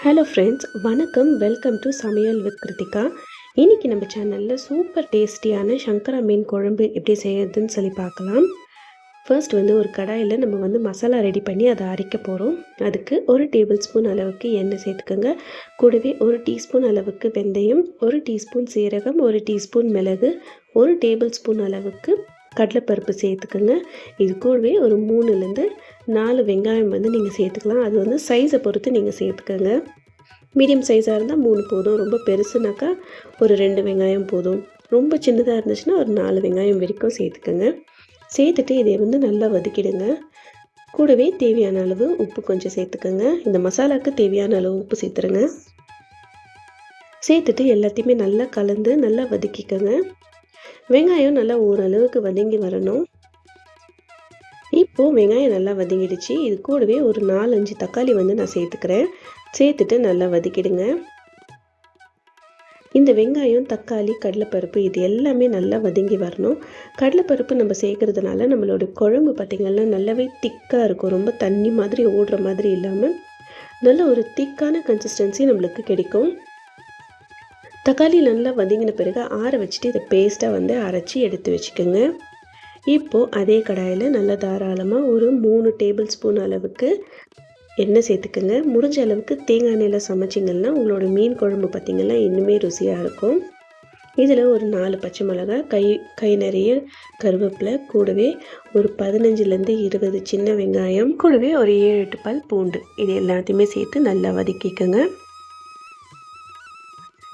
Hello friends, வணக்கம். Welcome to சமையல் with Kiruthika. இன்றைக்கி நம்ம சேனலில் சூப்பர் டேஸ்டியான சங்கரா மீன் குழம்பு எப்படி செய்யறதுன்னு சொல்லி பார்க்கலாம். ஃபர்ஸ்ட் ஒரு கடாயில் நம்ம மசாலா ரெடி பண்ணி அதை அரைக்க போகிறோம். அதுக்கு 1 டேபிள் ஸ்பூன் அளவுக்கு எண்ணெய் சேர்த்துக்கோங்க. கூடவே 1 டீஸ்பூன் அளவுக்கு வெந்தயம், 1 டீஸ்பூன் சீரகம், 1 டீஸ்பூன் மிளகு, 1 டேபிள் ஸ்பூன் அளவுக்கு கடலைப்பருப்பு சேர்த்துக்கோங்க. இது கூடவே ஒரு 3லேருந்து 4 வெங்காயம் நீங்கள் சேர்த்துக்கலாம். அது சைஸை பொறுத்து நீங்கள் சேர்த்துக்கோங்க. மீடியம் சைஸாக இருந்தால் 3 போதும். ரொம்ப பெருசுனாக்கா ஒரு 2 வெங்காயம் போதும். ரொம்ப சின்னதாக இருந்துச்சுன்னா ஒரு 4 வெங்காயம் வரைக்கும் சேர்த்துக்கோங்க. சேர்த்துட்டு இதை நல்லா வதக்கிடுங்க. கூடவே தேவையான அளவு உப்பு கொஞ்சம் சேர்த்துக்கோங்க. இந்த மசாலாவுக்கு தேவையான அளவு உப்பு சேர்த்துருங்க. சேர்த்துட்டு எல்லாத்தையுமே நல்லா கலந்து நல்லா வதக்கிக்கோங்க. வெங்காயம் நல்லா ஓரளவுக்கு வதங்கி வரணும். இப்போது வெங்காயம் நல்லா வதங்கிடுச்சு. இது கூடவே ஒரு 4-5 தக்காளி நான் சேர்த்துக்கிறேன். சேர்த்துட்டு நல்லா வதக்கிடுங்க. இந்த வெங்காயம், தக்காளி, கடலைப்பருப்பு இது எல்லாமே நல்லா வதங்கி வரணும். கடலைப்பருப்பு நம்ம சேர்க்கறதுனால நம்மளோட குழம்பு பார்த்திங்கன்னா நல்லாவே திக்காக இருக்கும். ரொம்ப தண்ணி மாதிரி ஓடுற மாதிரி இல்லாமல் நல்ல ஒரு திக்கான கன்சிஸ்டன்சி நம்மளுக்கு கிடைக்கும். தக்காளி நல்லா வதங்கின பிறகு ஆற வச்சுட்டு இதை பேஸ்ட்டாக அரைச்சி எடுத்து வச்சுக்கோங்க. இப்போது அதே கடாயில் நல்லா தாராளமாக ஒரு 3 டேபிள் ஸ்பூன் அளவுக்கு எண்ணெய் சேர்த்துக்கோங்க. முடிஞ்ச அளவுக்கு தேங்காய் எண்ணெயில் சமைச்சிங்கன்னா உங்களோட மீன் குழம்பு பார்த்திங்கன்னா இன்னுமே ருசியாக இருக்கும். இதில் ஒரு 4 பச்சை மிளகாய், கை நிறைய கருவேப்பிலை, கூடவே ஒரு 15லேருந்து 20 சின்ன வெங்காயம், கூடவே ஒரு 7-8 பல் பூண்டு, இது எல்லாத்தையுமே சேர்த்து நல்லா வதக்கிக்கோங்க.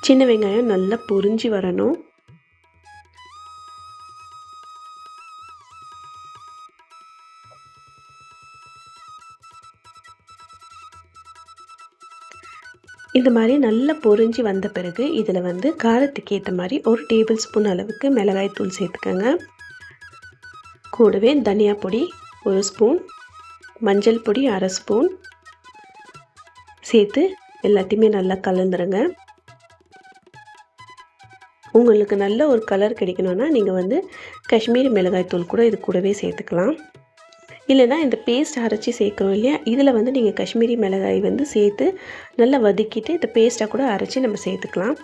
சின்ன வெங்காயம் நல்லா பொரிஞ்சு வரணும். இந்த மாதிரி நல்லா பொரிஞ்சு வந்த பிறகு இதில் காரத்துக்கு ஏற்ற மாதிரி 1 டேபிள் ஸ்பூன் அளவுக்கு மிளகாய் தூள் சேர்த்துக்கோங்க. கூடவே தனியா பொடி 1 ஸ்பூன், மஞ்சள் பொடி 1/2 ஸ்பூன் சேர்த்து எல்லாத்தையுமே நல்லா கலந்துருங்க. உங்களுக்கு நல்ல ஒரு கலர் கிடைக்கணும்னா நீங்கள் காஷ்மீரி மிளகாய் தூள் கூட இது கூடவே சேர்த்துக்கலாம். இல்லைனா இந்த பேஸ்ட் அரைச்சி சேர்க்குறோம் இல்லையா, இதில் நீங்கள் காஷ்மீரி மிளகாய் சேர்த்து நல்லா வதக்கிட்டு இந்த பேஸ்ட்டாக கூட அரைச்சி நம்ம சேர்த்துக்கலாம்.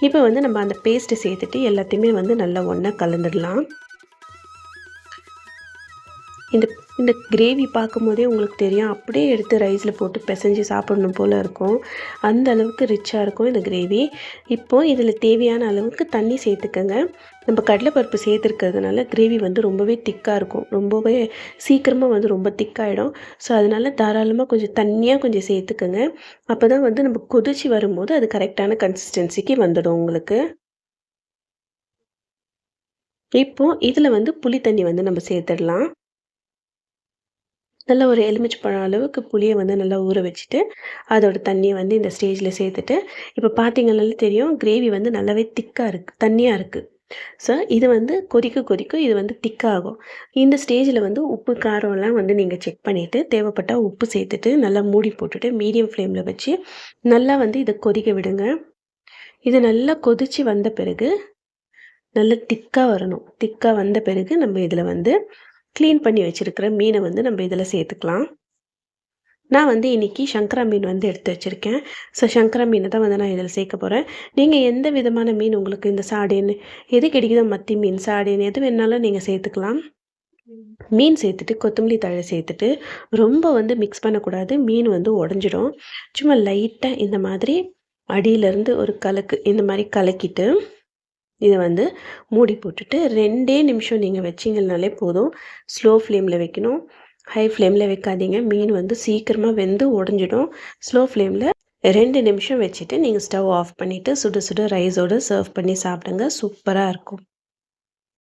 இப்போ நம்ம அந்த பேஸ்ட்டை சேர்த்துட்டு எல்லாத்தையுமே நல்லா ஒன்றா கலந்துடலாம். இந்த கிரேவி பார்க்கும்போதே உங்களுக்கு தெரியும், அப்படியே எடுத்து ரைஸில் போட்டு பிசைஞ்சு சாப்பிடணும் போல் இருக்கும். அந்த அளவுக்கு ரிச்சாக இருக்கும் இந்த கிரேவி. இப்போது இதில் தேவையான அளவுக்கு தண்ணி சேர்த்துக்கங்க. நம்ம கடலைப்பருப்பு சேர்த்துருக்கிறதுனால கிரேவி ரொம்பவே திக்காக இருக்கும். ரொம்பவே சீக்கிரமாக ரொம்ப திக்காகிடும். ஸோ அதனால் தாராளமாக கொஞ்சம் தண்ணியாக கொஞ்சம் சேர்த்துக்கங்க. அப்போ தான் நம்ம கொதிச்சு வரும்போது அது கரெக்டான கன்சிஸ்டன்சிக்கு வந்துடும் உங்களுக்கு. இப்போது இதில் புளி தண்ணி நம்ம சேர்த்துடலாம். நல்லா ஒரு எலுமிச்சைப்பழம் அளவுக்கு புளியை நல்லா ஊற வச்சுட்டு அதோட தண்ணியை இந்த ஸ்டேஜில் சேர்த்துட்டு, இப்போ பார்த்தீங்கன்னாலே தெரியும் கிரேவி நல்லாவே திக்காக இருக்குது, தண்ணியாக இருக்குது. ஸோ இது கொதிக்க கொதிக்க இது திக்காகும். இந்த ஸ்டேஜில் உப்பு காரம்லாம் நீங்கள் செக் பண்ணிவிட்டு தேவைப்பட்டால் உப்பு சேர்த்துட்டு நல்லா மூடி போட்டுட்டு மீடியம் ஃப்ளேமில் வச்சு நல்லா இதை கொதிக்க விடுங்க. இது நல்லா கொதித்து வந்த பிறகு நல்லா திக்காக வரணும். திக்காக வந்த பிறகு நம்ம இதில் க்ளீன் பண்ணி வச்சுருக்கிற மீனை நம்ம இதில் சேர்த்துக்கலாம். நான் இன்றைக்கி சங்கரா மீன் எடுத்து வச்சுருக்கேன். ஸோ சங்கரா மீனை தான் நான் இதில் சேர்க்க போகிறேன். நீங்கள் எந்த விதமான மீன் உங்களுக்கு இந்த சாடேன்னு எது கிடைக்குதோ, மத்தி மீன், சாடேன்னு எது வேணாலும் நீங்கள் சேர்த்துக்கலாம். மீன் சேர்த்துட்டு கொத்தமல்லி தழை சேர்த்துட்டு ரொம்ப மிக்ஸ் பண்ணக்கூடாது. மீன் உடஞ்சிடும். சும்மா லைட்டாக இந்த மாதிரி அடியிலேருந்து ஒரு கலக்கு இந்த மாதிரி கலக்கிட்டு இதை மூடி போட்டுட்டு 2 நிமிஷம் நீங்கள் வச்சிங்கனாலே போதும். ஸ்லோ ஃப்ளேமில் வைக்கணும், ஹை ஃப்ளேமில் வைக்காதீங்க. மீன் சீக்கிரமாக வெந்து உடஞ்சிடும். ஸ்லோ ஃப்ளேமில் 2 நிமிஷம் வச்சுட்டு நீங்கள் ஸ்டவ் ஆஃப் பண்ணிவிட்டு சுட சுட ரைஸோடு சர்வ் பண்ணி சாப்பிடுங்க. சூப்பராக இருக்கும்.